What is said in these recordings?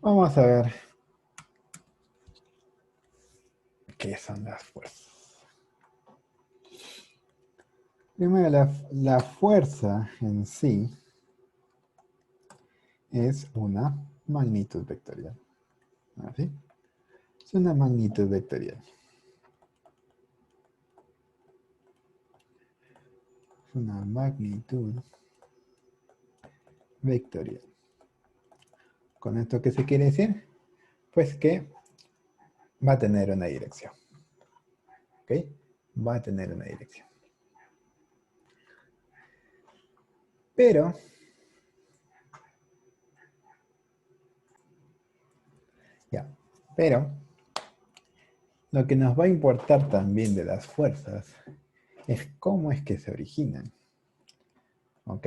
Vamos a ver qué son las fuerzas. Primero, la fuerza en sí es una magnitud vectorial. ¿Así? Es una magnitud vectorial. Es una magnitud vectorial. ¿Con esto qué se quiere decir? Pues que va a tener una dirección. ¿Ok? Va a tener una dirección. Pero, ya, pero lo que nos va a importar también de las fuerzas es cómo es que se originan. ¿Ok?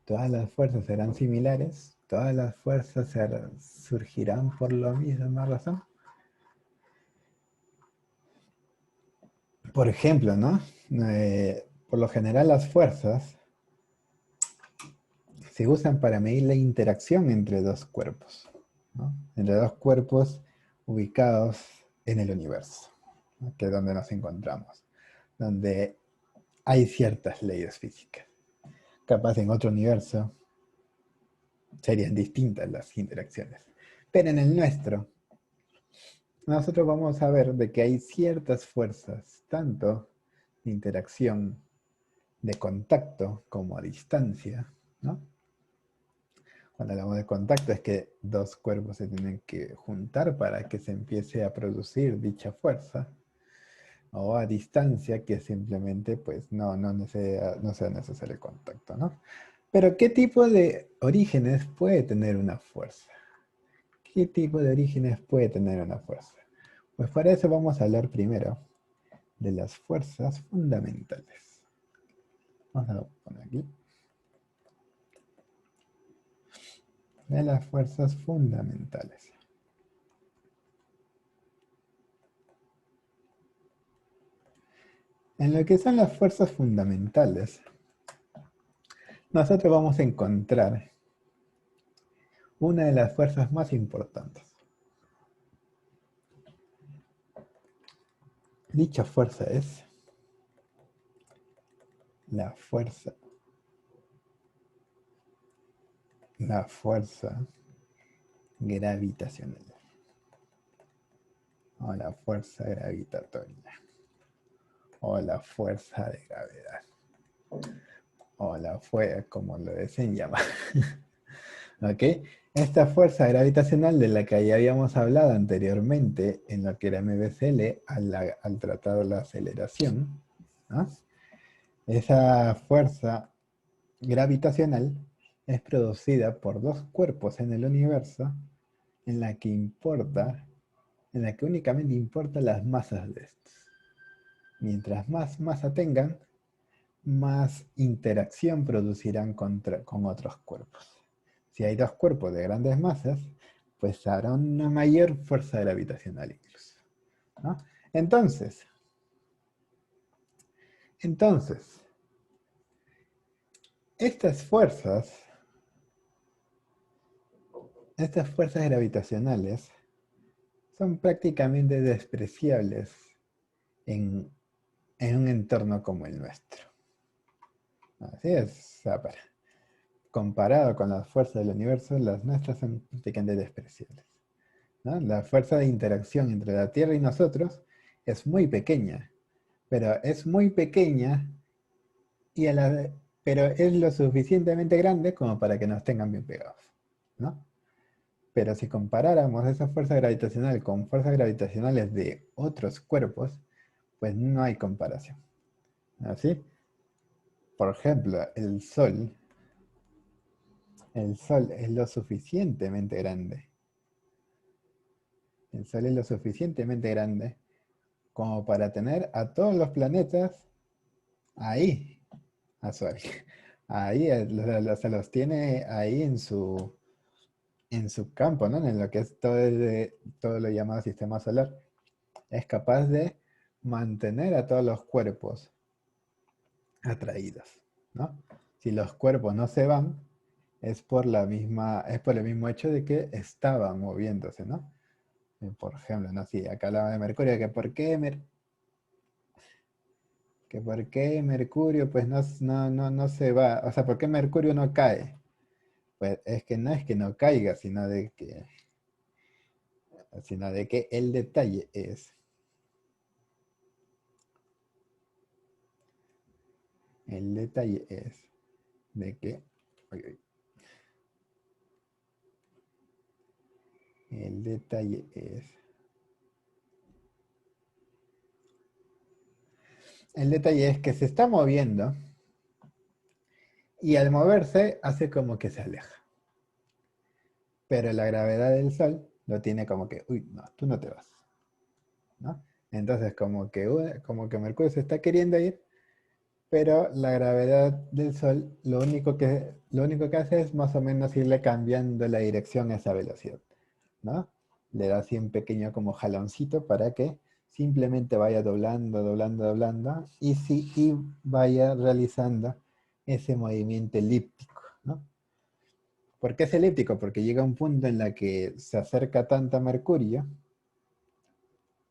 Todas las fuerzas serán similares, todas las fuerzas surgirán por la misma razón. Por ejemplo, ¿no? Por lo general las fuerzas se usan para medir la interacción entre dos cuerpos, ¿no? Entre dos cuerpos ubicados en el universo, ¿no? Que es donde nos encontramos, donde hay ciertas leyes físicas. Capaz en otro universo serían distintas las interacciones, pero en el nuestro nosotros vamos a ver de que hay ciertas fuerzas, tanto de interacción, de contacto, como a distancia, ¿no? Cuando hablamos de contacto es que dos cuerpos se tienen que juntar para que se empiece a producir dicha fuerza, o a distancia que simplemente pues no sea necesario el contacto, ¿no? Pero ¿qué tipo de orígenes puede tener una fuerza? ¿Qué tipo de orígenes puede tener una fuerza? Pues para eso vamos a hablar primero de las fuerzas fundamentales. Vamos a poner aquí. De las fuerzas fundamentales. En lo que son las fuerzas fundamentales, nosotros vamos a encontrar una de las fuerzas más importantes. Dicha fuerza es la fuerza, la fuerza gravitacional o la fuerza gravitatoria o la fuerza de gravedad o la fuerza como lo deseen llamar. ¿Ok? Esta fuerza gravitacional de la que ya habíamos hablado anteriormente en lo que era MBCL al tratar la aceleración, ¿no? Esa fuerza gravitacional es producida por dos cuerpos en el universo en la que importa, en la que únicamente importa las masas de estos. Mientras más masa tengan, más interacción producirán con otros cuerpos. Si hay dos cuerpos de grandes masas, pues habrá una mayor fuerza gravitacional incluso, ¿no? Entonces, entonces, estas fuerzas, estas fuerzas gravitacionales son prácticamente despreciables en, en un entorno como el nuestro. Así es, o sea, comparado con las fuerzas del universo, las nuestras son prácticamente despreciables, ¿no? La fuerza de interacción entre la Tierra y nosotros es muy pequeña, pero es muy pequeña y pero es lo suficientemente grande como para que nos tengan bien pegados, ¿no? Pero si comparáramos esa fuerza gravitacional con fuerzas gravitacionales de otros cuerpos, pues no hay comparación. ¿Así? Por ejemplo, el Sol es lo suficientemente grande. El Sol es lo suficientemente grande como para tener a todos los planetas ahí, a su, ahí, se los tiene ahí en su campo, ¿no? En lo que es todo lo llamado sistema solar. Es capaz de mantener a todos los cuerpos atraídos, ¿no? Si los cuerpos no se van, es por el mismo hecho de que estaba moviéndose, ¿no? Por ejemplo, no sé, acá hablaba de Mercurio, que por qué Mercurio pues no se va, o sea, ¿por qué Mercurio no cae? Pues es que no es que no caiga, sino de que el detalle es de que, uy, uy, el detalle es que se está moviendo y al moverse hace como que se aleja. Pero la gravedad del Sol lo tiene como que, uy, no, tú no te vas, ¿no? Entonces como que Mercurio se está queriendo ir, pero la gravedad del Sol lo único que hace es más o menos irle cambiando la dirección a esa velocidad, ¿no? Le da así un pequeño como jaloncito para que simplemente vaya doblando, doblando, doblando y vaya realizando ese movimiento elíptico, ¿no? ¿Por qué es elíptico? Porque llega un punto en la que se acerca tanto a Mercurio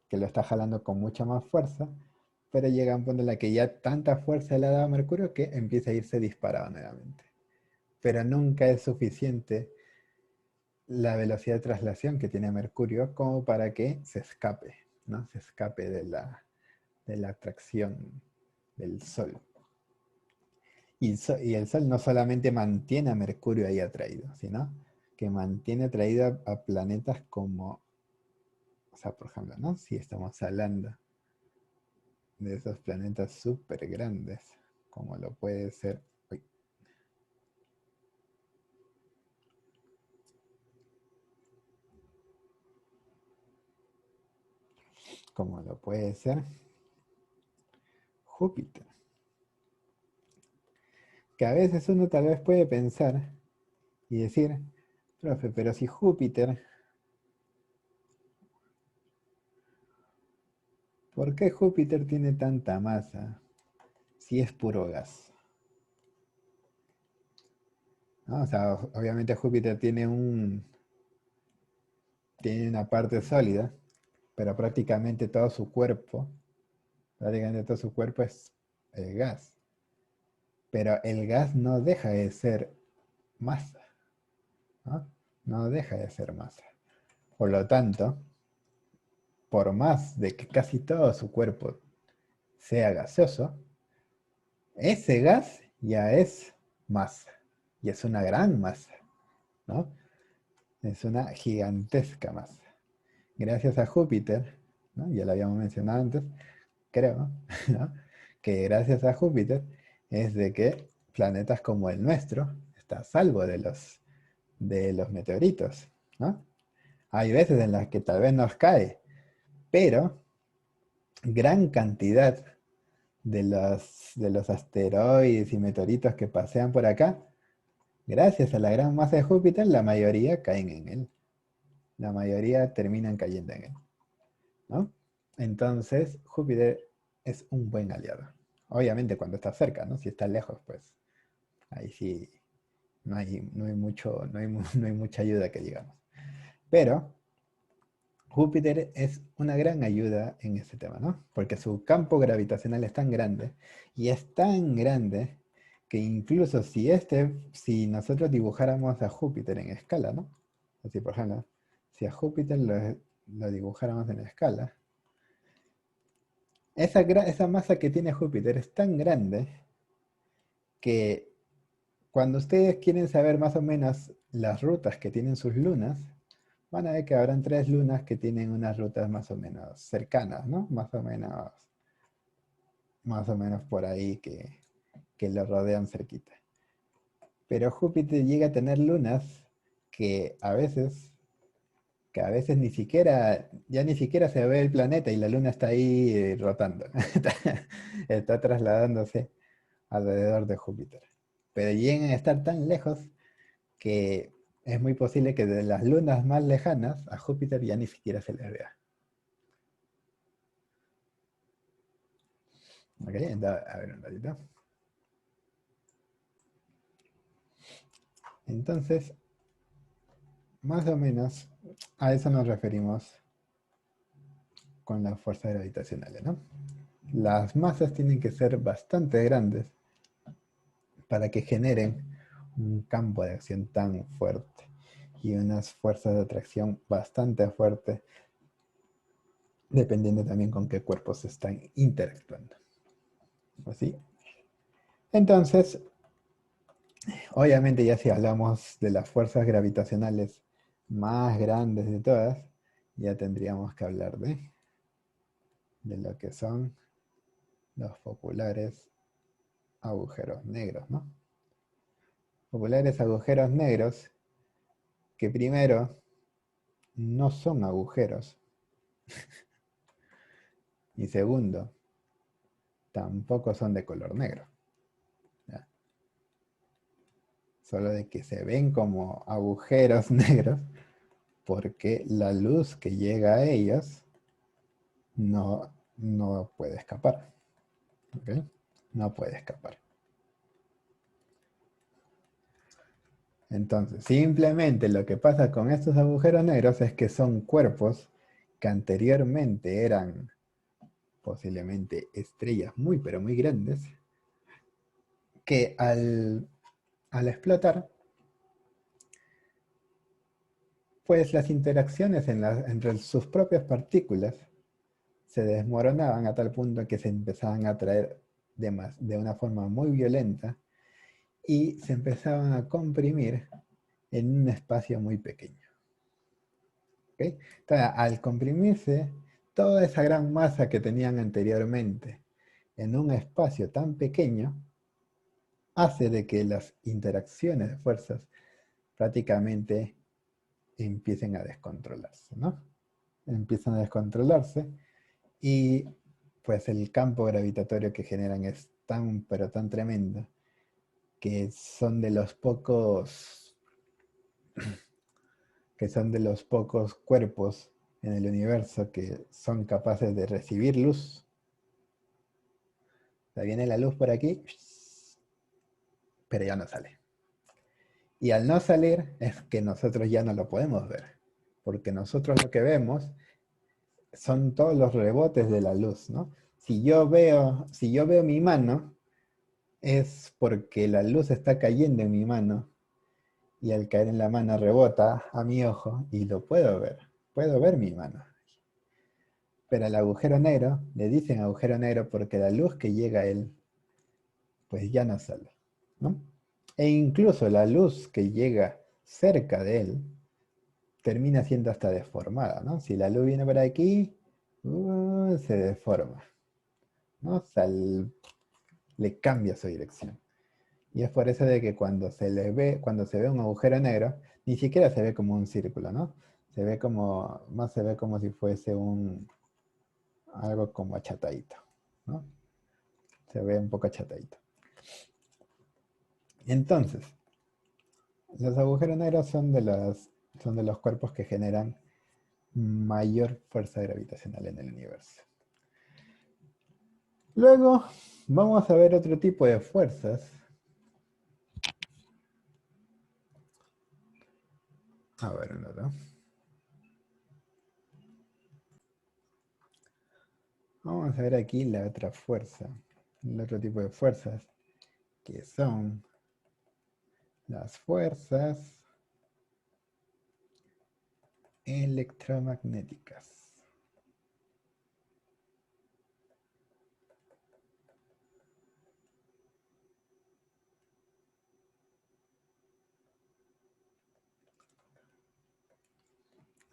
que lo está jalando con mucha más fuerza, pero llega un punto en la que ya tanta fuerza le ha dado a Mercurio que empieza a irse disparado nuevamente. Pero nunca es suficiente la velocidad de traslación que tiene Mercurio como para que se escape, ¿no? Se escape de la atracción del Sol. Y el Sol no solamente mantiene a Mercurio ahí atraído, sino que mantiene atraído a planetas como, o sea, por ejemplo, ¿no? Si estamos hablando de esos planetas súper grandes, como lo puede ser, uy, como lo puede ser Júpiter. Que a veces uno tal vez puede pensar y decir, profe, pero si Júpiter, ¿por qué Júpiter tiene tanta masa si es puro gas? ¿No? O sea, obviamente Júpiter tiene una parte sólida, pero prácticamente todo su cuerpo es gas. Pero el gas no deja de ser masa, ¿no? No deja de ser masa. Por lo tanto, por más de que casi todo su cuerpo sea gaseoso, ese gas ya es masa. Y es una gran masa, ¿no? Es una gigantesca masa. Gracias a Júpiter, ¿no? Ya lo habíamos mencionado antes, creo, ¿no? Que gracias a Júpiter es de que planetas como el nuestro está a salvo de los meteoritos, ¿no? Hay veces en las que tal vez nos cae, pero gran cantidad de los asteroides y meteoritos que pasean por acá, gracias a la gran masa de Júpiter, la mayoría caen en él. La mayoría terminan cayendo en él, ¿no? Entonces, Júpiter es un buen aliado. Obviamente cuando está cerca, ¿no? Si está lejos, pues ahí sí no hay mucho, no hay mucha ayuda que digamos. Pero Júpiter es una gran ayuda en este tema, ¿no? Porque su campo gravitacional es tan grande y es tan grande que incluso si nosotros dibujáramos a Júpiter en escala, ¿no? Así, por ejemplo, si a Júpiter lo dibujáramos en escala, esa masa que tiene Júpiter es tan grande que cuando ustedes quieren saber más o menos las rutas que tienen sus lunas, van a ver que habrán tres lunas que tienen unas rutas más o menos cercanas, ¿no? Más o menos por ahí que lo rodean cerquita. Pero Júpiter llega a tener lunas que a veces, que a veces ya ni siquiera se ve el planeta y la luna está ahí rotando. Está trasladándose alrededor de Júpiter. Pero llegan a estar tan lejos que es muy posible que de las lunas más lejanas a Júpiter ya ni siquiera se le vea. ¿Ok? Entonces, a ver un ratito. Entonces, más o menos a eso nos referimos con las fuerzas gravitacionales, ¿no? Las masas tienen que ser bastante grandes para que generen un campo de acción tan fuerte y unas fuerzas de atracción bastante fuertes, dependiendo también con qué cuerpos se están interactuando. ¿Así? Entonces, obviamente ya si hablamos de las fuerzas gravitacionales más grandes de todas, ya tendríamos que hablar de lo que son los populares agujeros negros, ¿no? Populares agujeros negros que primero no son agujeros y segundo, tampoco son de color negro. ¿Ya? Solo de que se ven como agujeros negros porque la luz que llega a ellos no puede escapar. ¿Ok? No puede escapar. Entonces, simplemente lo que pasa con estos agujeros negros es que son cuerpos que anteriormente eran posiblemente estrellas muy, pero muy grandes, que al explotar, pues las interacciones entre sus propias partículas se desmoronaban a tal punto que se empezaban a atraer de una forma muy violenta y se empezaban a comprimir en un espacio muy pequeño. ¿Ok? Entonces, al comprimirse, toda esa gran masa que tenían anteriormente en un espacio tan pequeño, hace de que las interacciones de fuerzas prácticamente empiecen a descontrolarse, ¿no? Empiezan a descontrolarse y pues el campo gravitatorio que generan es tan, pero tan tremendo que son de los pocos, que son de los pocos cuerpos en el universo que son capaces de recibir luz. O sea, viene la luz por aquí, pero ya no sale. Y al no salir es que nosotros ya no lo podemos ver, porque nosotros lo que vemos son todos los rebotes de la luz, ¿no? Si yo veo mi mano, es porque la luz está cayendo en mi mano y al caer en la mano rebota a mi ojo y lo puedo ver mi mano. Pero al agujero negro le dicen agujero negro porque la luz que llega a él pues ya no sale, ¿no? E incluso la luz que llega cerca de él termina siendo hasta deformada, ¿no? Si la luz viene por aquí, se deforma, ¿no? O sea, le cambia su dirección. Y es por eso de que cuando se ve un agujero negro, ni siquiera se ve como un círculo, ¿no? Más se ve como si fuese algo como achatadito, ¿no? Se ve un poco achatadito. Entonces, los agujeros negros son de los cuerpos que generan mayor fuerza gravitacional en el universo. Luego, vamos a ver otro tipo de fuerzas. A ver, ¿no? Vamos a ver aquí la otra fuerza, el otro tipo de fuerzas, que son las fuerzas electromagnéticas.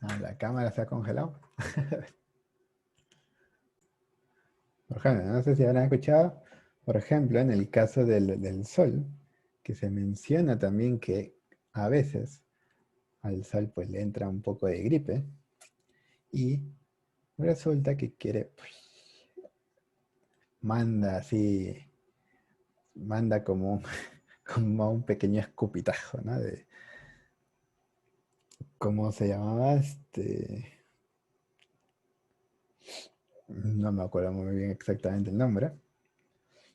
Ah, la cámara se ha congelado. Por ejemplo, no sé si habrán escuchado, por ejemplo, en el caso del Sol, que se menciona también que a veces al Sol pues le entra un poco de gripe y resulta que manda así, manda como un pequeño escupitajo, ¿no? ¿Cómo se llamaba? No me acuerdo muy bien exactamente el nombre,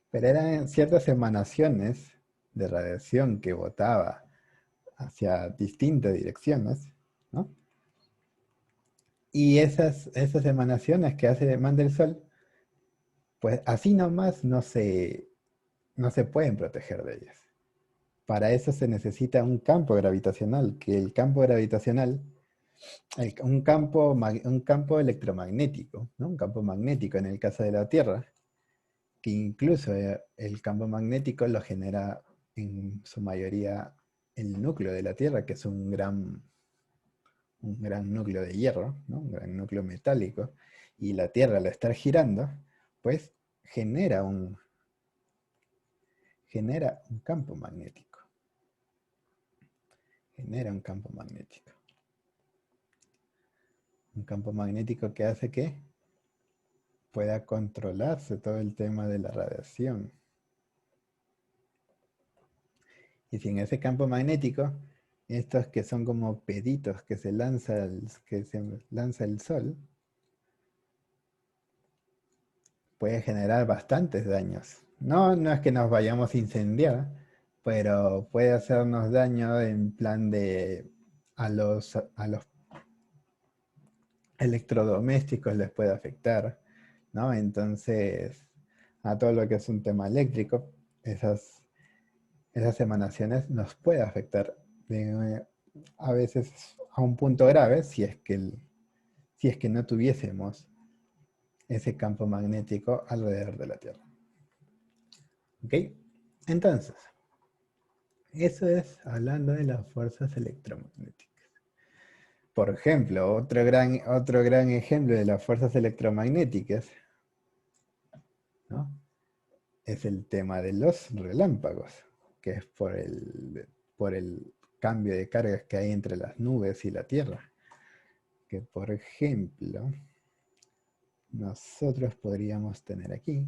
pero eran ciertas emanaciones de radiación que botaba hacia distintas direcciones, ¿no? Y esas emanaciones que manda el Sol, pues así nomás no se pueden proteger de ellas. Para eso se necesita un campo gravitacional, que el campo gravitacional, un campo electromagnético, ¿no? Un campo magnético en el caso de la Tierra, que incluso el campo magnético lo genera en su mayoría el núcleo de la Tierra, que es un gran núcleo de hierro, ¿no? Un gran núcleo metálico, y la Tierra al estar girando, pues genera un campo magnético. Genera un campo magnético. Un campo magnético que hace que pueda controlarse todo el tema de la radiación. Y si en ese campo magnético, estos que son como peditos que se lanza el Sol, puede generar bastantes daños. No, no es que nos vayamos a incendiar, pero puede hacernos daño en plan de a los electrodomésticos les puede afectar, ¿no? Entonces, a todo lo que es un tema eléctrico, esas emanaciones nos puede afectar a veces a un punto grave si es que no tuviésemos ese campo magnético alrededor de la Tierra. ¿Ok? Entonces, eso es hablando de las fuerzas electromagnéticas. Por ejemplo, otro gran ejemplo de las fuerzas electromagnéticas, ¿no? Es el tema de los relámpagos, que es por el cambio de cargas que hay entre las nubes y la Tierra. Que por ejemplo, nosotros podríamos tener aquí.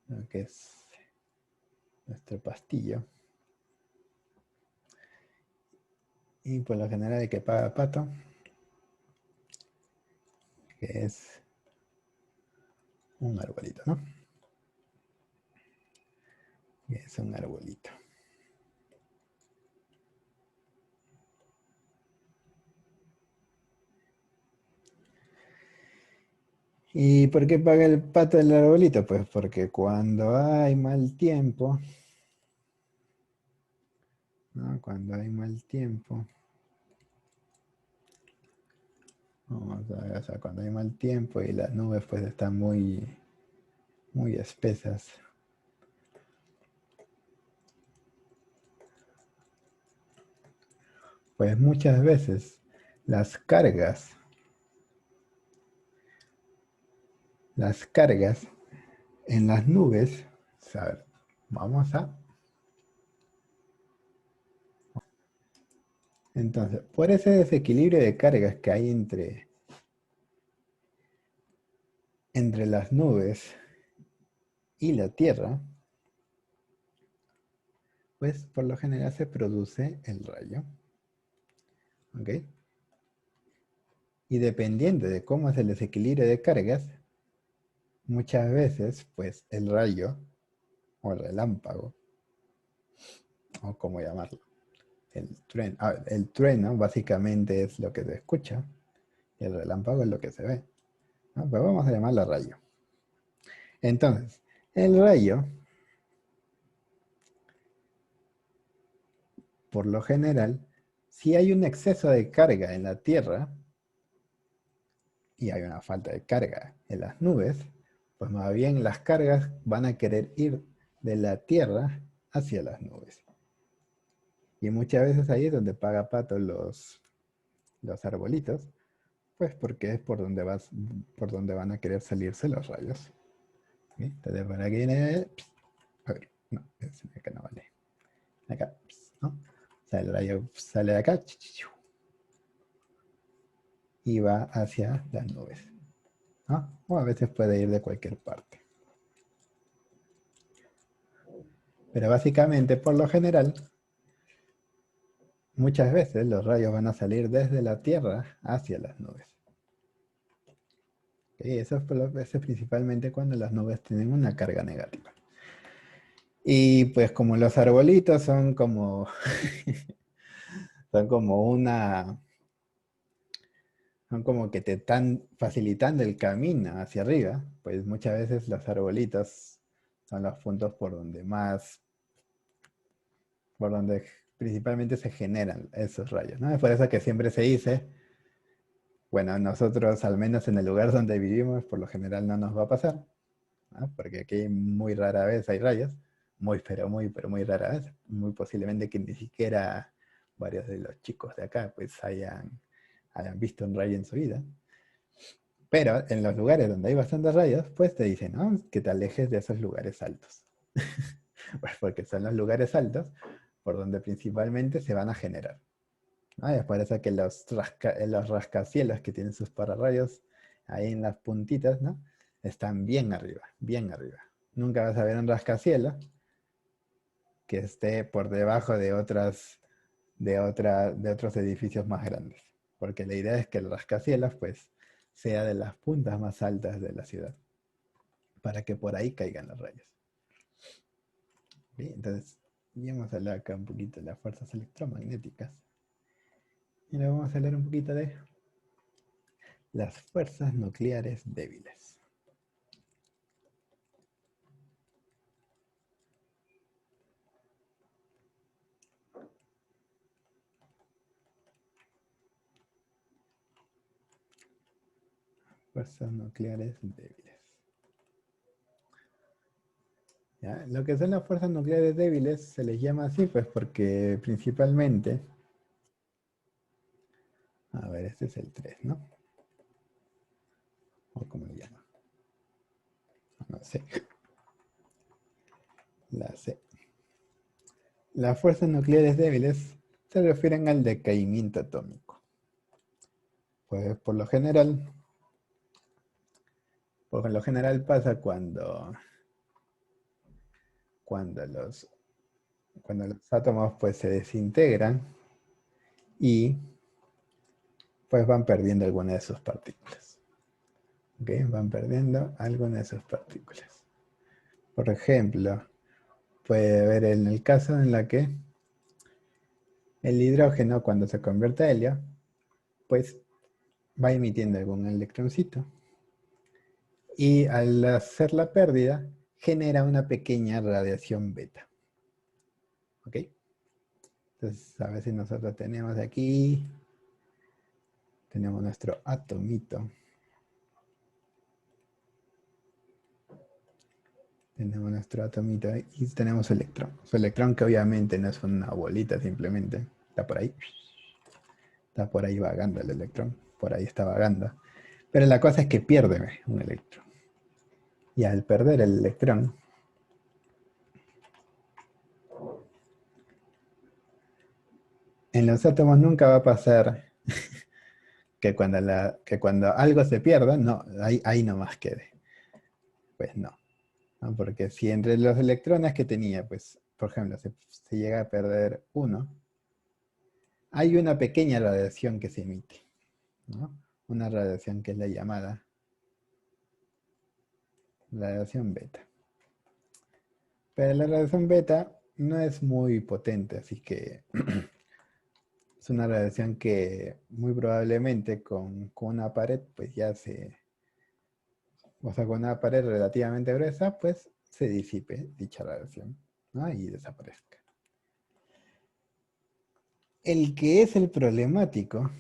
Lo que es nuestro pastillo. Y por lo general el que paga pato, que es un arbolito, ¿no? Es un arbolito. ¿Y por qué paga el pato el arbolito? Pues porque cuando hay mal tiempo, ¿no? Cuando hay mal tiempo, o sea, cuando hay mal tiempo y las nubes pues están muy, muy espesas, pues muchas veces las cargas en las nubes, a ver, vamos a... Entonces, por ese desequilibrio de cargas que hay entre las nubes y la Tierra, pues por lo general se produce el rayo. ¿Ok? Y dependiendo de cómo es el desequilibrio de cargas, muchas veces, pues el rayo o el relámpago, o como llamarlo, el trueno básicamente es lo que se escucha y el relámpago es lo que se ve, ¿no? Pues vamos a llamarlo rayo. Entonces, el rayo, por lo general, si hay un exceso de carga en la Tierra y hay una falta de carga en las nubes, pues más bien las cargas van a querer ir de la Tierra hacia las nubes. Y muchas veces ahí es donde paga pato los arbolitos, pues porque es por donde van a querer salirse los rayos. ¿Sí? Entonces por aquí viene, a ver, no, acá no vale. Acá, ¿no? O sea, el rayo sale de acá y va hacia las nubes, ¿no? O a veces puede ir de cualquier parte. Pero básicamente, por lo general, muchas veces los rayos van a salir desde la Tierra hacia las nubes. Eso es principalmente cuando las nubes tienen una carga negativa. Y pues como los arbolitos son como, son como una, son como que te están facilitando el camino hacia arriba, pues muchas veces los arbolitos son los puntos por donde principalmente se generan esos rayos, ¿no? Es por eso que siempre se dice, bueno, nosotros al menos en el lugar donde vivimos, por lo general no nos va a pasar, ¿no? Porque aquí muy rara vez hay rayos, pero muy rara vez, muy posiblemente que ni siquiera varios de los chicos de acá pues hayan visto un rayo en su vida. Pero en los lugares donde hay bastantes rayos, pues te dicen, ¿no? Que te alejes de esos lugares altos. Pues porque son los lugares altos por donde principalmente se van a generar, ¿no? Y es por eso que los rascacielos que tienen sus pararrayos ahí en las puntitas, ¿no? Están bien arriba, bien arriba. Nunca vas a ver un rascacielos que esté por debajo de otros edificios más grandes. Porque la idea es que el rascacielos, pues, sea de las puntas más altas de la ciudad, para que por ahí caigan los rayos. Bien, entonces, ya hemos hablado acá un poquito de las fuerzas electromagnéticas. Y ahora vamos a hablar un poquito de las fuerzas nucleares débiles. Fuerzas nucleares débiles. ¿Ya? Lo que son las fuerzas nucleares débiles se les llama así, pues porque principalmente, a ver, este es el 3, ¿no? ¿O cómo le llaman? No sé. La C. Las fuerzas nucleares débiles se refieren al decaimiento atómico. Pues por lo general pasa cuando los, cuando los átomos pues se desintegran y pues van perdiendo alguna de sus partículas. ¿Ok? Van perdiendo alguna de sus partículas. Por ejemplo, puede haber en el caso en la que el hidrógeno cuando se convierte a helio, pues va emitiendo algún electroncito y al hacer la pérdida genera una pequeña radiación beta. ¿Ok? Entonces, a ver si nosotros tenemos aquí, tenemos nuestro atomito. Tenemos nuestro atomito y tenemos su electrón. Su electrón que obviamente no es una bolita simplemente, está por ahí. Está por ahí vagando el electrón, por ahí está vagando. Pero la cosa es que pierde un electrón. Y al perder el electrón, en los átomos nunca va a pasar que cuando algo se pierda, no, ahí nomás quede. Pues no, ¿no? Porque si entre los electrones que tenía, pues, por ejemplo, se llega a perder uno, hay una pequeña radiación que se emite, ¿no? Una radiación que es la llamada radiación beta. Pero la radiación beta no es muy potente, así que es una radiación que muy probablemente con una pared, pues o sea, con una pared relativamente gruesa, pues se disipe dicha radiación, ¿no? Y desaparezca. El que es el problemático,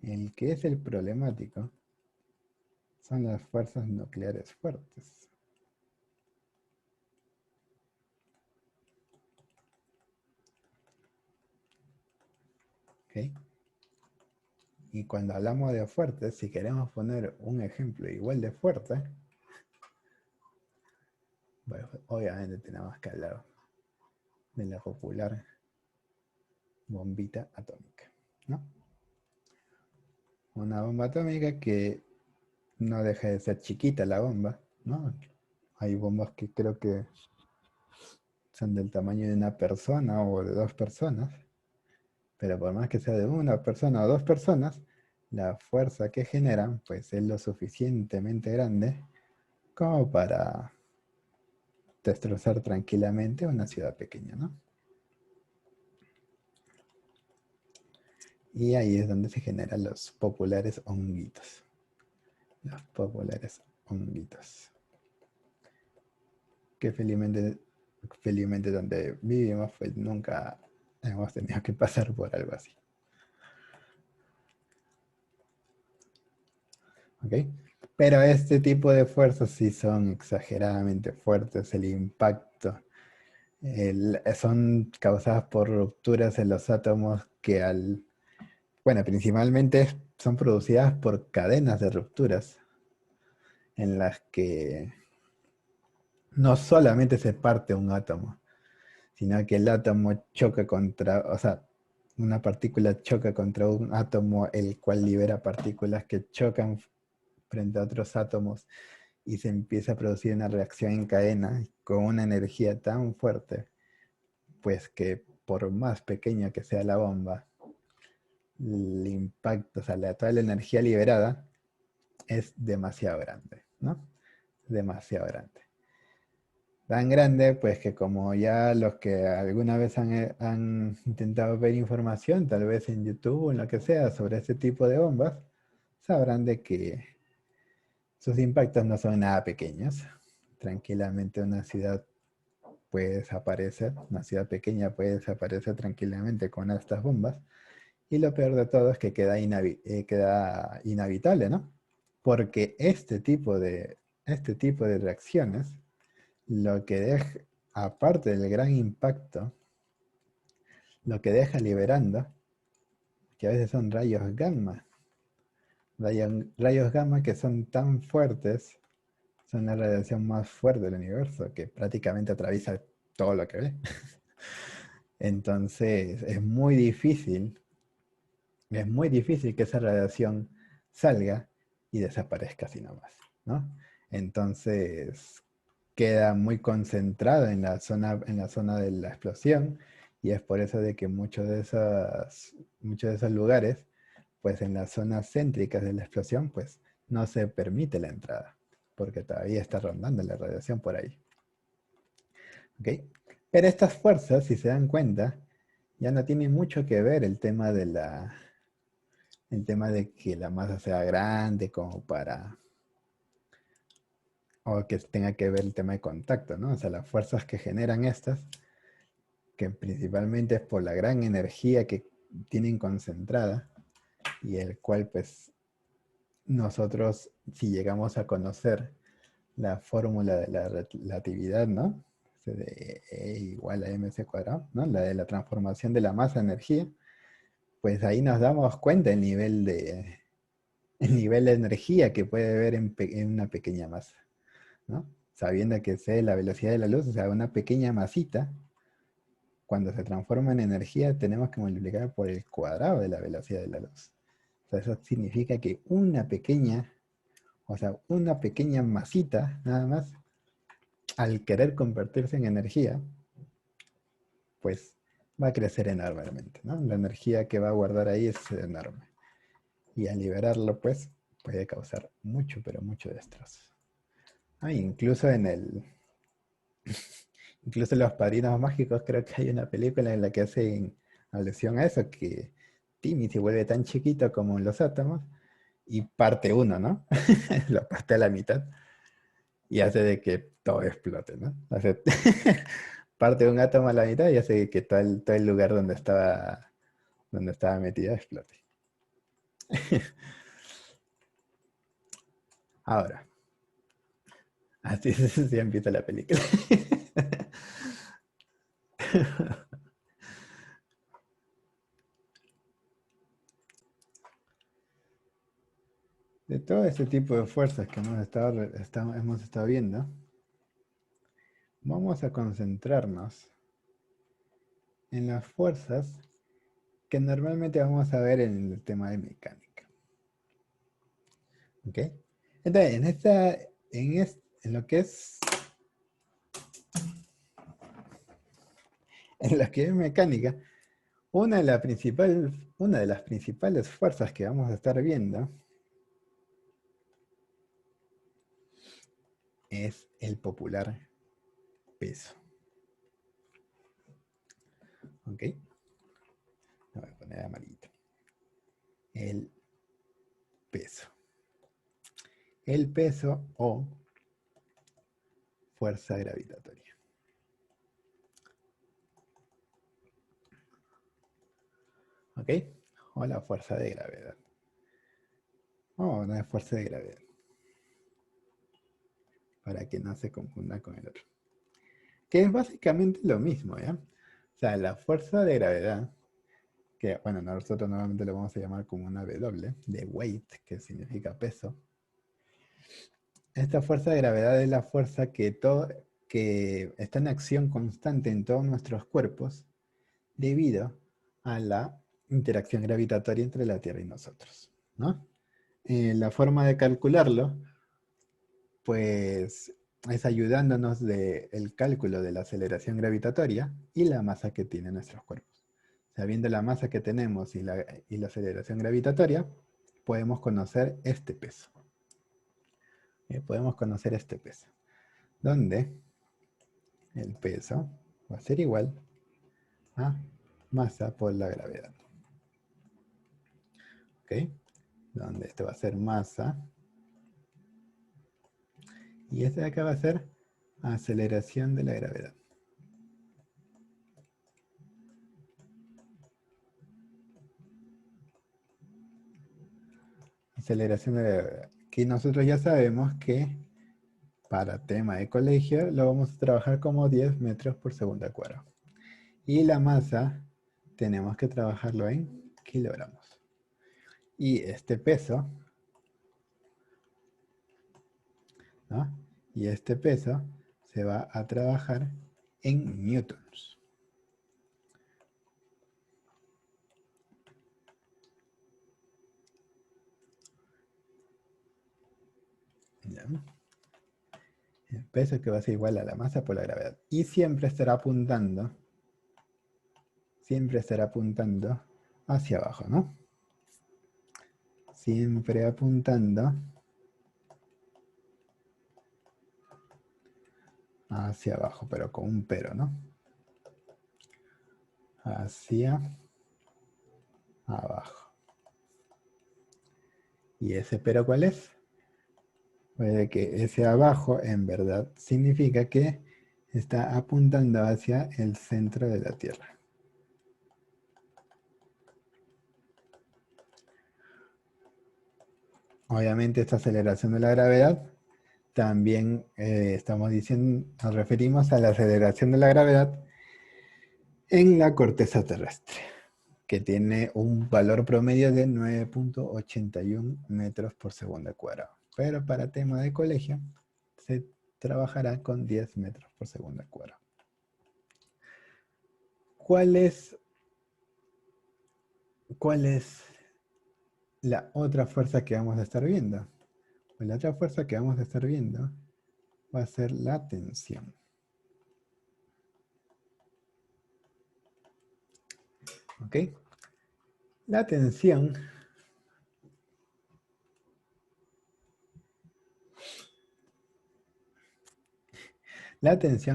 el que es el problemático son las fuerzas nucleares fuertes. ¿Ok? Y cuando hablamos de fuertes, si queremos poner un ejemplo igual de fuerte, bueno, obviamente tenemos que hablar de la popular bombita atómica, ¿no? Una bomba atómica que no deja de ser chiquita la bomba, ¿no? Hay bombas que creo que son del tamaño de una persona o de dos personas, pero por más que sea de una persona o dos personas, la fuerza que generan pues es lo suficientemente grande como para destrozar tranquilamente una ciudad pequeña, ¿no? Y ahí es donde se generan los populares honguitos. Los populares honguitos. Que felizmente donde vivimos, pues nunca hemos tenido que pasar por algo así. ¿Ok? Pero este tipo de fuerzas sí son exageradamente fuertes. El impacto son causadas por rupturas en los átomos que bueno, principalmente son producidas por cadenas de rupturas en las que no solamente se parte un átomo, sino que el átomo choca contra, o sea, una partícula choca contra un átomo, el cual libera partículas que chocan frente a otros átomos y se empieza a producir una reacción en cadena con una energía tan fuerte, pues que por más pequeña que sea la bomba, el impacto, o sea, toda la energía liberada es demasiado grande, ¿no? Demasiado grande. Tan grande, pues que como ya los que alguna vez han intentado ver información, tal vez en YouTube o en lo que sea, sobre este tipo de bombas, sabrán de que sus impactos no son nada pequeños. Tranquilamente una ciudad puede desaparecer, una ciudad pequeña puede desaparecer tranquilamente con estas bombas. Y lo peor de todo es que queda inhabitable, ¿no? Porque este tipo de reacciones, lo que deja, aparte del gran impacto, lo que deja liberando, que a veces son rayos gamma, rayos gamma que son tan fuertes, son la radiación más fuerte del universo, que prácticamente atraviesa todo lo que ve. Entonces es muy difícil que esa radiación salga y desaparezca así nomás, ¿no? Entonces queda muy concentrado en la zona de la explosión y es por eso de que muchos de esos lugares, pues en las zonas céntricas de la explosión, pues no se permite la entrada, porque todavía está rondando la radiación por ahí. ¿Ok? Pero estas fuerzas, si se dan cuenta, ya no tienen mucho que ver el tema de que la masa sea grande como o que tenga que ver el tema de contacto, ¿no? O sea, las fuerzas que generan estas, que principalmente es por la gran energía que tienen concentrada y el cual pues nosotros, si llegamos a conocer la fórmula de la relatividad, ¿no? De E igual a mc cuadrado, ¿no? La de la transformación de la masa a energía, pues ahí nos damos cuenta el nivel de energía que puede haber en una pequeña masa, ¿no? Sabiendo que sé la velocidad de la luz, o sea, una pequeña masita, cuando se transforma en energía, tenemos que multiplicar por el cuadrado de la velocidad de la luz. O sea, eso significa que una pequeña masita, nada más, al querer convertirse en energía, pues va a crecer enormemente, ¿no? La energía que va a guardar ahí es enorme. Y al liberarlo, pues, puede causar mucho, pero mucho destrozo. Ah, incluso Los Padrinos Mágicos, creo que hay una película en la que hacen alusión a eso, que Timmy se vuelve tan chiquito como los átomos y parte uno, ¿no? Lo parte a la mitad y hace de que todo explote, ¿no? Parte un átomo a la mitad y hace que todo el lugar donde estaba metida explote. Ahora, así se empieza la película. De todo ese tipo de fuerzas que hemos estado viendo, vamos a concentrarnos en las fuerzas que normalmente vamos a ver en el tema de mecánica. ¿Ok? Entonces, en lo que es mecánica, Una de las principales fuerzas que vamos a estar viendo es el popular peso. ¿Ok? Lo voy a poner amarillito. El peso. El peso o fuerza gravitatoria. ¿Ok? O la fuerza de gravedad. O una fuerza de gravedad. Para que no se confunda con el otro. Que es básicamente lo mismo, ¿ya? O sea, la fuerza de gravedad, que bueno, nosotros normalmente lo vamos a llamar como una W, de weight, que significa peso. Esta fuerza de gravedad es la fuerza que está en acción constante en todos nuestros cuerpos debido a la interacción gravitatoria entre la Tierra y nosotros, ¿no? La forma de calcularlo, pues, es ayudándonos del cálculo de la aceleración gravitatoria y la masa que tienen nuestros cuerpos. Sabiendo la masa que tenemos y la aceleración gravitatoria, podemos conocer este peso. Podemos conocer este peso, donde el peso va a ser igual a masa por la gravedad. ¿Ok? Donde esto va a ser masa. Y este de acá va a ser aceleración de la gravedad. Aceleración de la gravedad. Que nosotros ya sabemos que para tema de colegio lo vamos a trabajar como 10 metros por segundo al cuadrado. Y la masa tenemos que trabajarlo en kilogramos. Y este peso, ¿no? Y este peso se va a trabajar en newtons. ¿Ya? El peso que va a ser igual a la masa por la gravedad. Y siempre estará apuntando hacia abajo, ¿no? Siempre apuntando hacia abajo, pero con un pero, ¿no? Hacia abajo. ¿Y ese pero cuál es? Puede que ese abajo en verdad significa que está apuntando hacia el centro de la Tierra. Obviamente esta aceleración de la gravedad también nos referimos a la aceleración de la gravedad en la corteza terrestre, que tiene un valor promedio de 9,81 metros por segundo al cuadrado. Pero para tema de colegio se trabajará con 10 metros por segundo al cuadrado. ¿Cuál es la otra fuerza que vamos a estar viendo? Pues la otra fuerza que vamos a estar viendo va a ser la tensión. ¿Ok? La tensión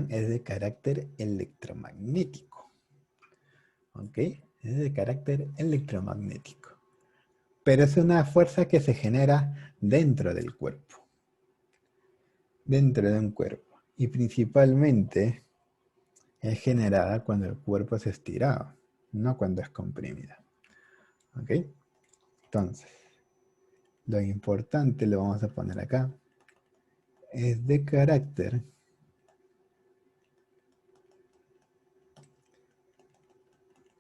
es de carácter electromagnético. ¿Ok? Es de carácter electromagnético. Pero es una fuerza que se genera dentro del cuerpo. Dentro de un cuerpo. Y principalmente es generada cuando el cuerpo es estirado, no cuando es comprimida. ¿Ok? Entonces, lo importante lo vamos a poner acá. Es de carácter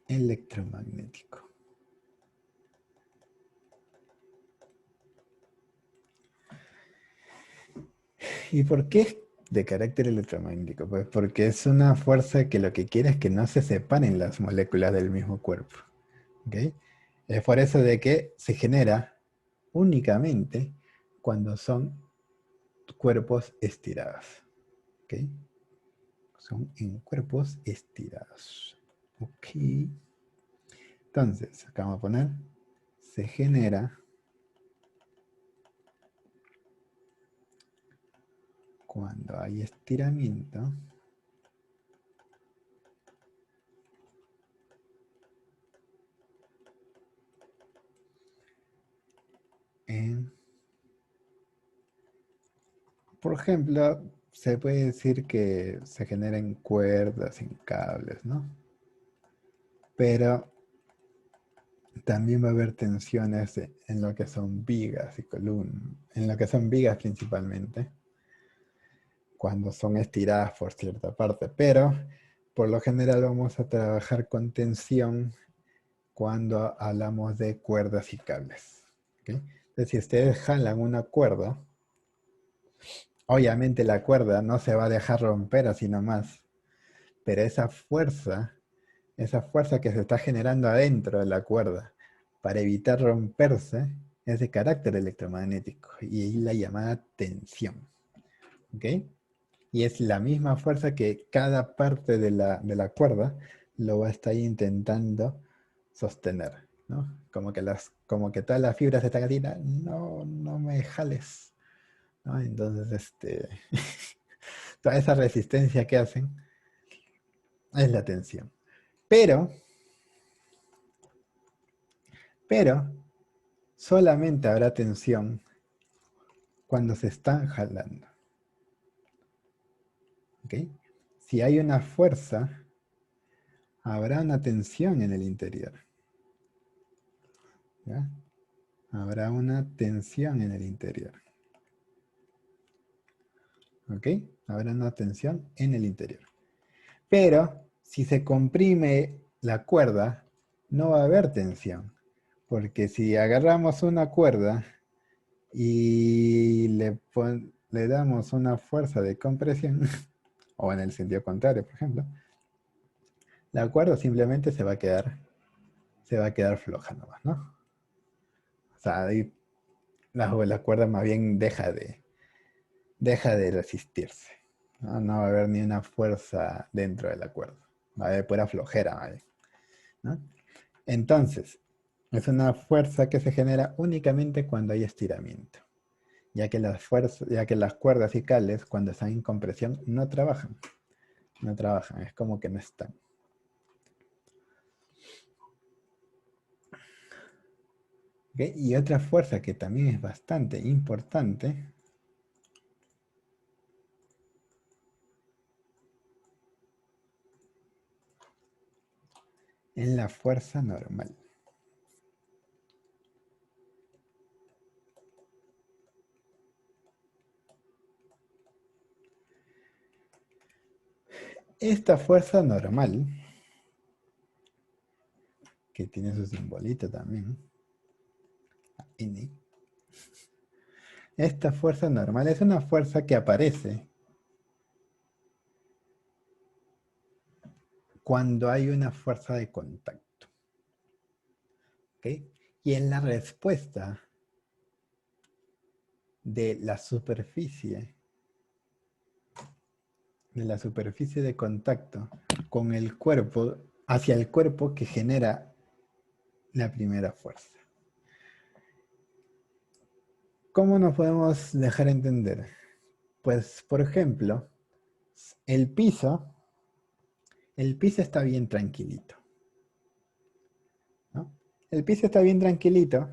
electromagnético. ¿Y por qué es de carácter electromagnético? Pues porque es una fuerza que lo que quiere es que no se separen las moléculas del mismo cuerpo. ¿Ok? Es por eso de que se genera únicamente cuando son cuerpos estirados. ¿Ok? Son en cuerpos estirados. Ok. Entonces, acá vamos a poner, se genera cuando hay estiramiento en, por ejemplo, se puede decir que se genera en cuerdas, en cables, ¿no? Pero también va a haber tensiones en lo que son vigas y columnas, en lo que son vigas principalmente, cuando son estiradas por cierta parte, pero por lo general vamos a trabajar con tensión cuando hablamos de cuerdas y cables. ¿Ok? Entonces, si ustedes jalan una cuerda, obviamente la cuerda no se va a dejar romper así nomás, pero esa fuerza que se está generando adentro de la cuerda para evitar romperse, es de carácter electromagnético y es la llamada tensión. ¿Ok? Y es la misma fuerza que cada parte de la cuerda lo va a estar intentando sostener, ¿no? Como que todas las fibras están así, no, no me jales, ¿no? Entonces, toda esa resistencia que hacen es la tensión. Pero, pero, solamente habrá tensión cuando se están jalando, ¿ok? Si hay una fuerza, habrá una tensión en el interior, ¿ya? Habrá una tensión en el interior. ¿Ok? Habrá una tensión en el interior. Pero si se comprime la cuerda, no va a haber tensión. Porque si agarramos una cuerda y le damos una fuerza de compresión, o en el sentido contrario, por ejemplo, la cuerda simplemente se va a quedar floja nomás, ¿no? O sea, ahí la cuerda más bien deja de resistirse. No, no va a haber ni una fuerza dentro de la cuerda. Va a haber pura flojera, ¿vale? ¿No? Entonces, es una fuerza que se genera únicamente cuando hay estiramiento, ya que las cuerdas y cables, cuando están en compresión, no trabajan, es como que no están. ¿Ok? Y otra fuerza que también es bastante importante es la fuerza normal. Esta fuerza normal, que tiene su simbolito también, N, esta fuerza normal es una fuerza que aparece cuando hay una fuerza de contacto. ¿Ok? Y en la respuesta de la superficie, de contacto con el cuerpo, hacia el cuerpo que genera la primera fuerza. ¿Cómo nos podemos dejar entender? Pues, por ejemplo, el piso, el piso está bien tranquilito, ¿no? El piso está bien tranquilito,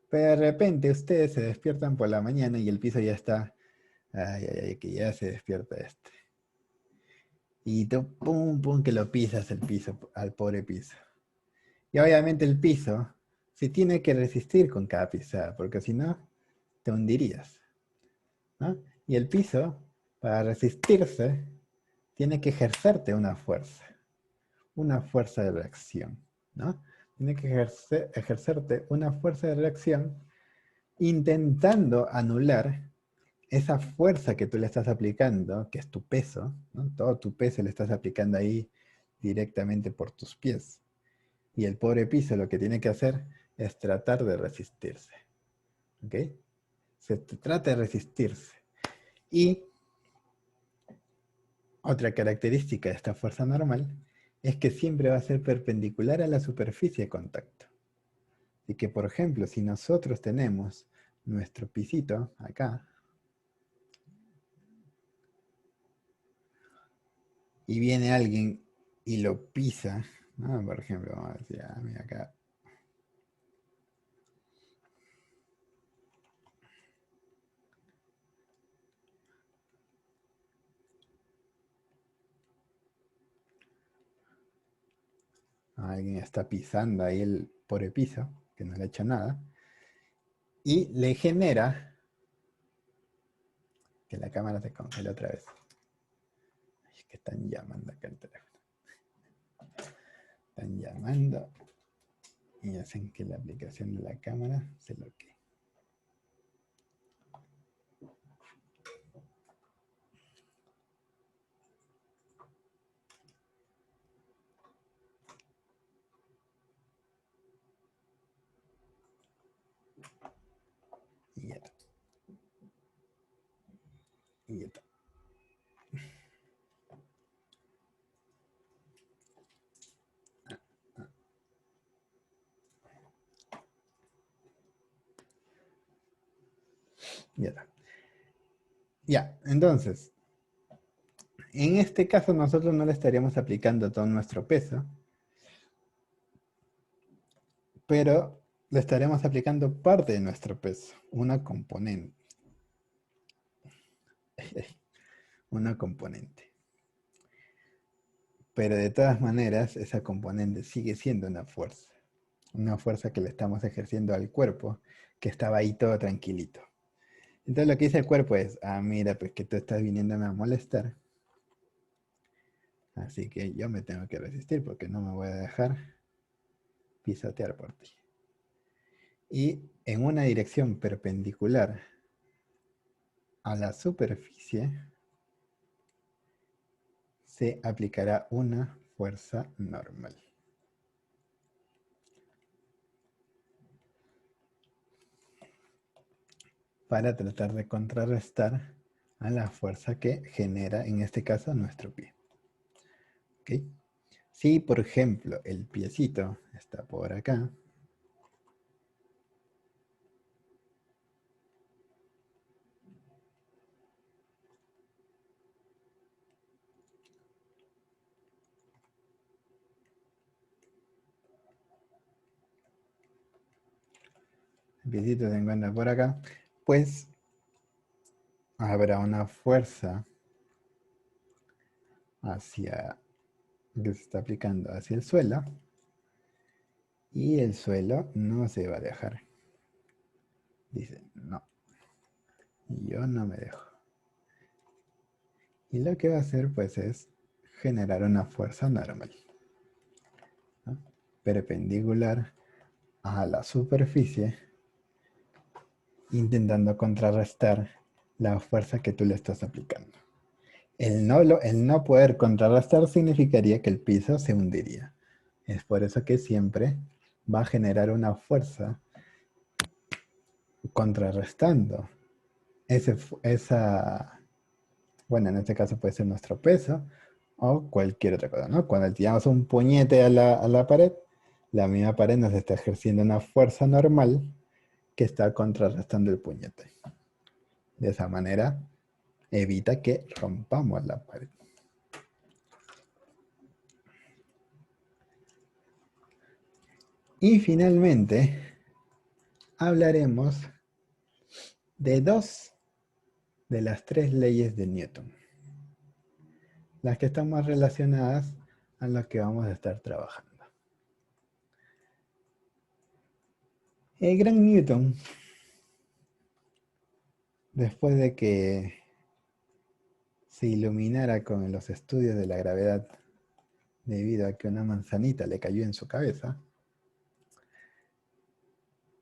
pero de repente ustedes se despiertan por la mañana y el piso ya está, ay, ay, ay, que ya se despierta este. Y tú, pum, pum, que lo pisas el piso, al pobre piso. Y obviamente el piso se tiene que resistir con cada pisada, porque si no, te hundirías, ¿no? Y el piso, para resistirse, tiene que ejercerte una fuerza de reacción, ¿no? Tiene que ejercerte una fuerza de reacción intentando anular esa fuerza que tú le estás aplicando, que es tu peso, ¿no? Todo tu peso le estás aplicando ahí directamente por tus pies. Y el pobre piso lo que tiene que hacer es tratar de resistirse. ¿Ok? Se trata de resistirse. Y otra característica de esta fuerza normal es que siempre va a ser perpendicular a la superficie de contacto. Así que, por ejemplo, si nosotros tenemos nuestro pisito acá, y viene alguien y lo pisa, ¿no? Por ejemplo, vamos a decir, mira acá. Alguien está pisando ahí por el piso, que no le ha hecho nada, y le genera que la cámara se congele otra vez. Es que están llamando acá el teléfono. Están llamando y hacen que la aplicación de la cámara se bloquee. Y ya está. Y ya está. Ya está. Ya, entonces, en este caso nosotros no le estaríamos aplicando todo nuestro peso, pero le estaremos aplicando parte de nuestro peso, una componente. Una componente. Pero de todas maneras, esa componente sigue siendo una fuerza. Una fuerza que le estamos ejerciendo al cuerpo, que estaba ahí todo tranquilito. Entonces lo que dice el cuerpo es, mira, pues que tú estás viniéndome a molestar. Así que yo me tengo que resistir porque no me voy a dejar pisotear por ti. Y en una dirección perpendicular a la superficie se aplicará una fuerza normal. Para tratar de contrarrestar a la fuerza que genera, en este caso, nuestro pie. ¿Okay? Si, por ejemplo, el piecito está por acá, el piecito se encuentra por acá, pues habrá una fuerza hacia, que se está aplicando hacia el suelo, y el suelo no se va a dejar. Dice, no, yo no me dejo. Y lo que va a hacer, pues, es generar una fuerza normal, ¿no? Perpendicular a la superficie, intentando contrarrestar la fuerza que tú le estás aplicando. El no poder contrarrestar significaría que el piso se hundiría. Es por eso que siempre va a generar una fuerza contrarrestando bueno, en este caso puede ser nuestro peso o cualquier otra cosa, ¿no? Cuando tiramos un puñete a la pared, la misma pared nos está ejerciendo una fuerza normal que está contrarrestando el puñete. De esa manera evita que rompamos la pared. Y finalmente hablaremos de dos de las tres leyes de Newton, las que están más relacionadas a lo que vamos a estar trabajando. El gran Newton, después de que se iluminara con los estudios de la gravedad debido a que una manzanita le cayó en su cabeza,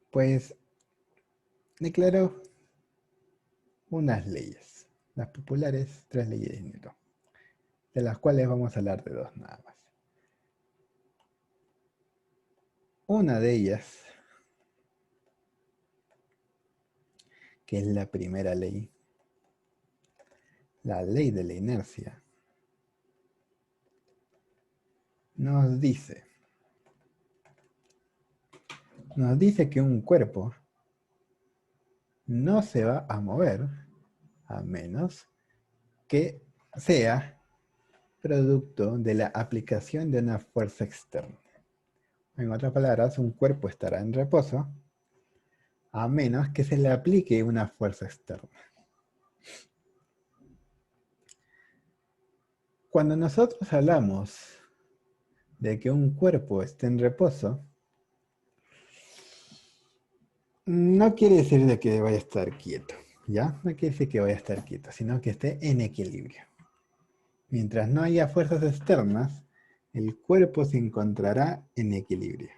pues declaró unas leyes, las populares tres leyes de Newton, de las cuales vamos a hablar de dos nada más. Una de ellas, que es la primera ley, la ley de la inercia, nos dice que un cuerpo no se va a mover a menos que sea producto de la aplicación de una fuerza externa. En otras palabras, un cuerpo estará en reposo a menos que se le aplique una fuerza externa. Cuando nosotros hablamos de que un cuerpo esté en reposo, no quiere decir de que vaya a estar quieto, ¿ya? No quiere decir que vaya a estar quieto, sino que esté en equilibrio. Mientras no haya fuerzas externas, el cuerpo se encontrará en equilibrio.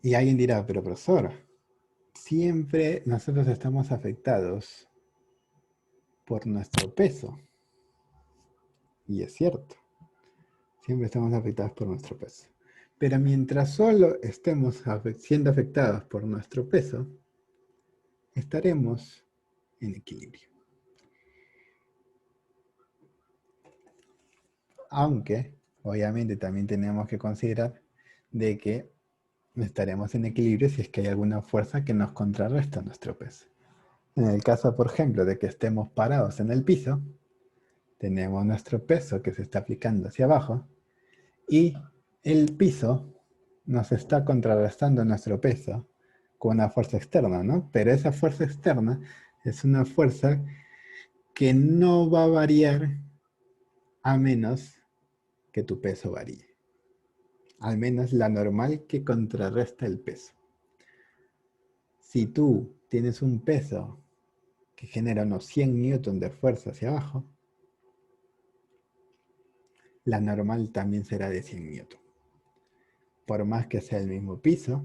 Y alguien dirá, pero profesor, siempre nosotros estamos afectados por nuestro peso. Y es cierto, siempre estamos afectados por nuestro peso. Pero mientras solo estemos siendo afectados por nuestro peso, estaremos en equilibrio. Aunque, obviamente, también tenemos que considerar de que estaremos en equilibrio si es que hay alguna fuerza que nos contrarresta nuestro peso. En el caso, por ejemplo, de que estemos parados en el piso, tenemos nuestro peso que se está aplicando hacia abajo y el piso nos está contrarrestando nuestro peso con una fuerza externa, ¿no? Pero esa fuerza externa es una fuerza que no va a variar a menos que tu peso varíe. Al menos la normal que contrarresta el peso. Si tú tienes un peso que genera unos 100 newton de fuerza hacia abajo, la normal también será de 100 newton. Por más que sea el mismo piso,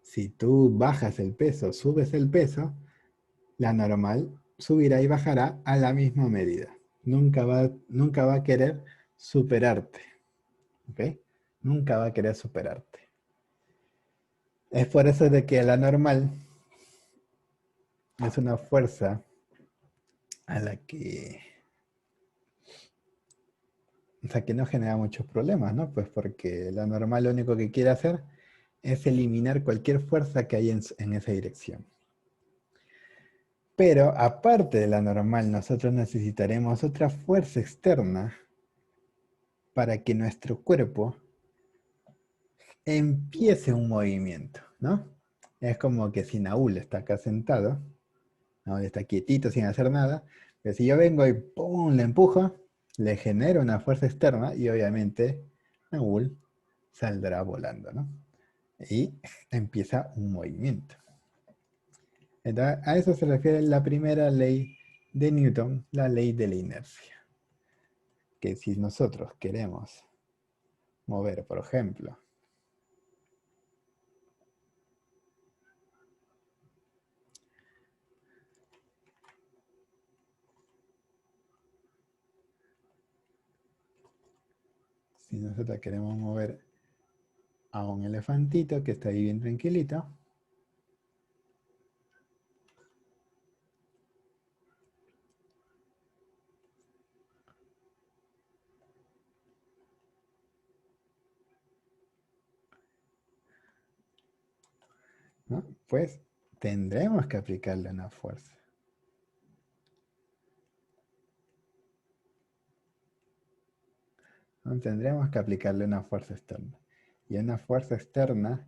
si tú bajas el peso, subes el peso, la normal subirá y bajará a la misma medida. Nunca va a querer superarte. ¿Ok? Nunca va a querer superarte. Es por eso de que la normal es una fuerza a la que, o sea, que no genera muchos problemas, ¿no? Pues porque la normal lo único que quiere hacer es eliminar cualquier fuerza que hay en esa dirección. Pero aparte de la normal, nosotros necesitaremos otra fuerza externa para que nuestro cuerpo empiece un movimiento, ¿no? Es como que si Naúl está acá sentado, Naúl está quietito sin hacer nada, pero si yo vengo y ¡pum! Le empujo, le genero una fuerza externa y obviamente Naúl saldrá volando, ¿no? Y empieza un movimiento. Entonces, a eso se refiere la primera ley de Newton, la ley de la inercia. Que si nosotros queremos mover, por ejemplo, si nosotros queremos mover a un elefantito que está ahí bien tranquilito, ¿no? Pues tendremos que aplicarle una fuerza. ¿No? Tendremos que aplicarle una fuerza externa. Y una fuerza externa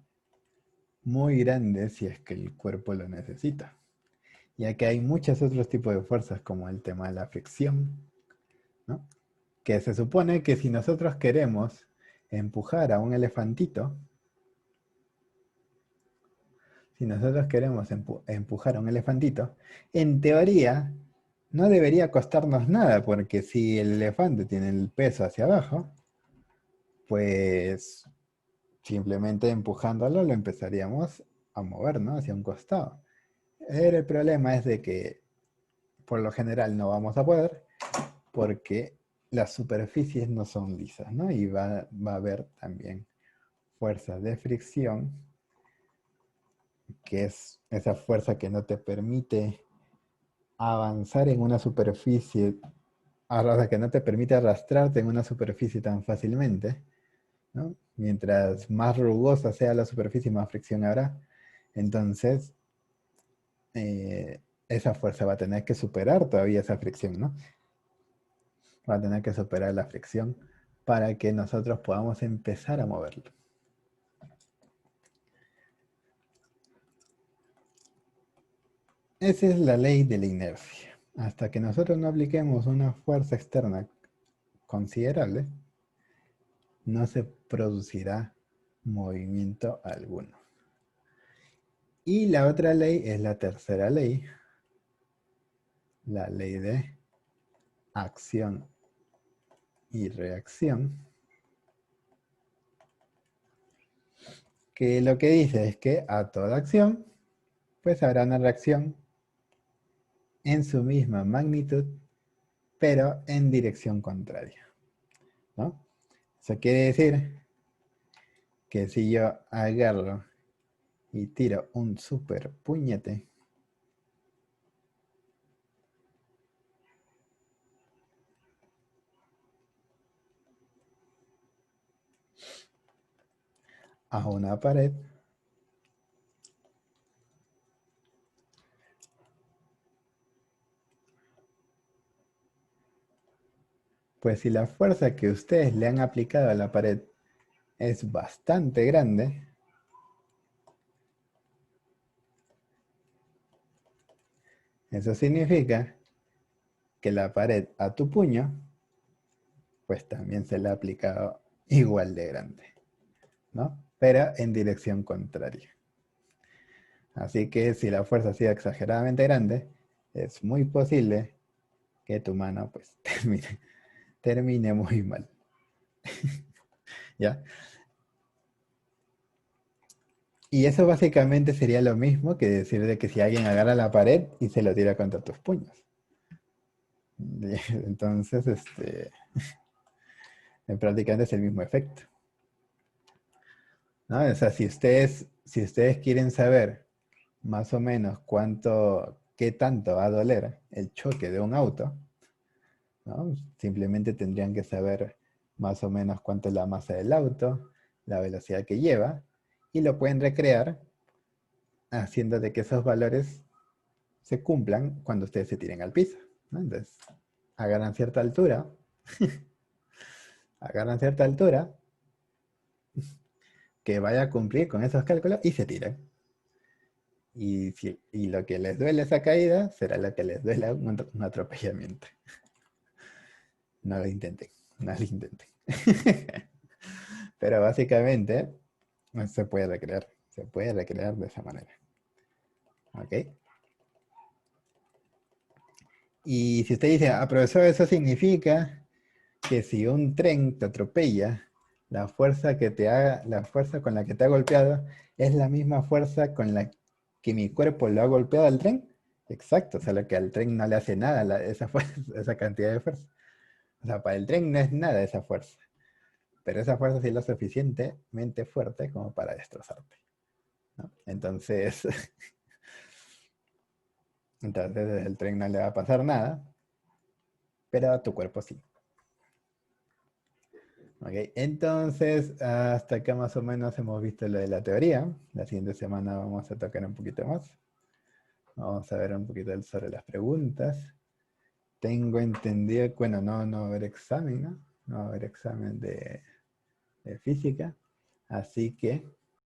muy grande si es que el cuerpo lo necesita. Ya que hay muchos otros tipos de fuerzas como el tema de la fricción, ¿no? Que se supone que si nosotros queremos empujar a un elefantito, si nosotros queremos empujar a un elefantito, en teoría no debería costarnos nada, porque si el elefante tiene el peso hacia abajo, pues simplemente empujándolo lo empezaríamos a mover, ¿no? Hacia un costado. El problema es de que por lo general no vamos a poder porque las superficies no son lisas, ¿no? Y va a haber también fuerzas de fricción, que es esa fuerza que no te permite avanzar en una superficie o sea, que no te permite arrastrarte en una superficie tan fácilmente, ¿no? Mientras más rugosa sea la superficie, más fricción habrá. Entonces, esa fuerza va a tener que superar todavía esa fricción, ¿no? Va a tener que superar la fricción para que nosotros podamos empezar a moverlo. Esa es la ley de la inercia. Hasta que nosotros no apliquemos una fuerza externa considerable, no se producirá movimiento alguno. Y la otra ley es la tercera ley, la ley de acción y reacción, que lo que dice es que a toda acción, pues habrá una reacción en su misma magnitud, pero en dirección contraria, ¿no? Eso quiere decir que si yo agarro y tiro un super puñete a una pared, pues si la fuerza que ustedes le han aplicado a la pared es bastante grande, eso significa que la pared a tu puño, pues también se le ha aplicado igual de grande, ¿no? Pero en dirección contraria. Así que si la fuerza ha sido exageradamente grande, es muy posible que tu mano pues termine muy mal. ¿Ya? Y eso básicamente sería lo mismo que decir de que si alguien agarra la pared y se lo tira contra tus puños. Entonces, prácticamente es el mismo efecto, ¿no? O sea, si ustedes quieren saber más o menos qué tanto va a doler el choque de un auto, ¿no? Simplemente tendrían que saber más o menos cuánto es la masa del auto, la velocidad que lleva, y lo pueden recrear haciendo de que esos valores se cumplan cuando ustedes se tiren al piso, ¿no? Entonces, agarran cierta altura, agarran cierta altura, que vaya a cumplir con esos cálculos y se tiran. Y lo que les duele esa caída será lo que les duele un atropellamiento. No lo intenten, no lo intenten. Pero básicamente se puede recrear de esa manera. ¿Ok? Y si usted dice, profesor, eso significa que si un tren te atropella, la fuerza con la que te ha golpeado es la misma fuerza con la que mi cuerpo lo ha golpeado al tren. Exacto, o sea, lo que al tren no le hace nada esa fuerza, esa cantidad de fuerza. O sea, para el tren no es nada esa fuerza, pero esa fuerza sí es lo suficientemente fuerte como para destrozarte, ¿no? Entonces, entonces el tren no le va a pasar nada, pero a tu cuerpo sí. Ok, entonces hasta acá más o menos hemos visto lo de la teoría. La siguiente semana vamos a tocar un poquito más. Vamos a ver un poquito sobre las preguntas. Tengo entendido, bueno, no va a haber examen, ¿no? No va a haber examen de física. Así que